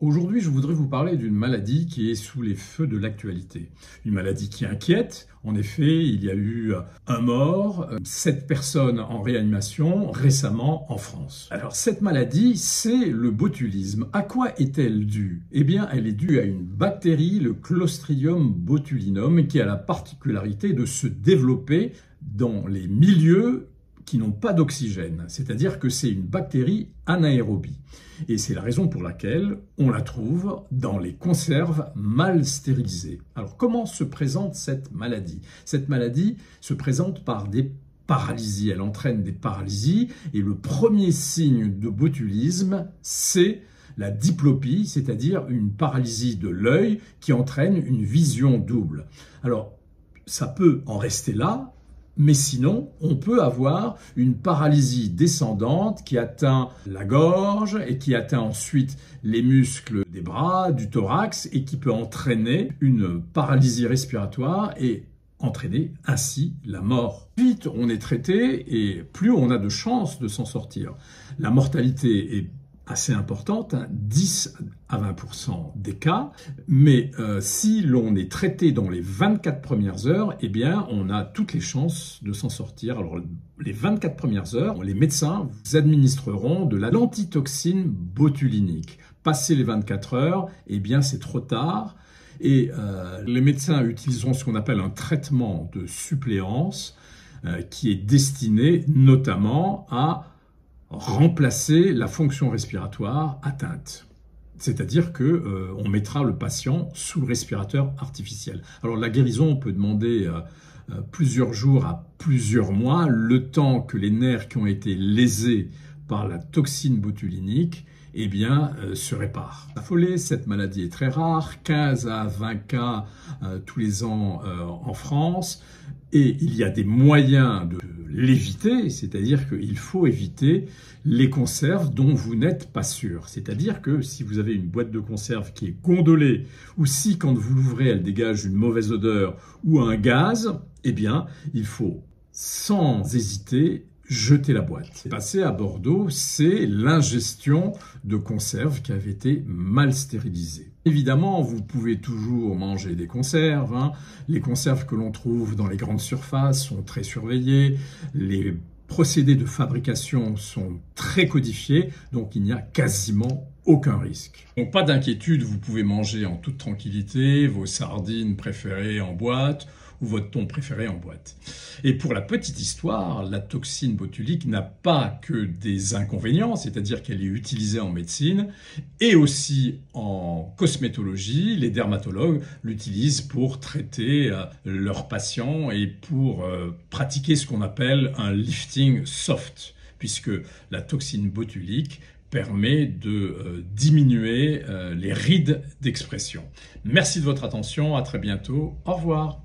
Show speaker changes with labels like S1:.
S1: Aujourd'hui, je voudrais vous parler d'une maladie qui est sous les feux de l'actualité. Une maladie qui inquiète. En effet, il y a eu un mort, 7 personnes en réanimation récemment en France. Alors cette maladie, c'est le botulisme. À quoi est-elle due? Eh bien, elle est due à une bactérie, le Clostridium botulinum, qui a la particularité de se développer dans les milieux qui n'ont pas d'oxygène, c'est-à-dire que c'est une bactérie anaérobie. Et c'est la raison pour laquelle on la trouve dans les conserves mal stérilisées. Alors comment se présente cette maladie? Cette maladie se présente par des paralysies, elle entraîne des paralysies, et le premier signe de botulisme, c'est la diplopie, c'est-à-dire une paralysie de l'œil qui entraîne une vision double. Alors, ça peut en rester là, mais sinon, on peut avoir une paralysie descendante qui atteint la gorge et qui atteint ensuite les muscles des bras, du thorax et qui peut entraîner une paralysie respiratoire et entraîner ainsi la mort. Plus vite on est traité et plus on a de chances de s'en sortir. La mortalité est assez importante, 10 à 20% des cas, mais si l'on est traité dans les 24 premières heures, eh bien, on a toutes les chances de s'en sortir. Alors, les 24 premières heures, les médecins vous administreront de l'antitoxine botulinique. Passé les 24 heures, eh bien, c'est trop tard. Et les médecins utiliseront ce qu'on appelle un traitement de suppléance qui est destiné notamment à remplacer la fonction respiratoire atteinte. C'est-à-dire que on mettra le patient sous le respirateur artificiel. Alors la guérison peut demander plusieurs jours à plusieurs mois, le temps que les nerfs qui ont été lésés par la toxine botulinique se réparent. Affolé, cette maladie est très rare, 15 à 20 cas tous les ans en France, et il y a des moyens de l'éviter, c'est-à-dire qu'il faut éviter les conserves dont vous n'êtes pas sûr. C'est-à-dire que si vous avez une boîte de conserve qui est gondolée, ou si quand vous l'ouvrez elle dégage une mauvaise odeur ou un gaz, eh bien il faut sans hésiter jeter la boîte. Passé à Bordeaux, c'est l'ingestion de conserves qui avaient été mal stérilisées. Évidemment, vous pouvez toujours manger des conserves. Les conserves que l'on trouve dans les grandes surfaces sont très surveillées. Les procédés de fabrication sont très codifiés, donc il n'y a quasiment aucun risque. Donc pas d'inquiétude, vous pouvez manger en toute tranquillité vos sardines préférées en boîte ou votre thon préféré en boîte. Et pour la petite histoire, la toxine botulique n'a pas que des inconvénients, c'est-à-dire qu'elle est utilisée en médecine et aussi en cosmétologie. Les dermatologues l'utilisent pour traiter leurs patients et pour pratiquer ce qu'on appelle un lifting soft, puisque la toxine botulique permet de diminuer les rides d'expression. Merci de votre attention, à très bientôt, au revoir.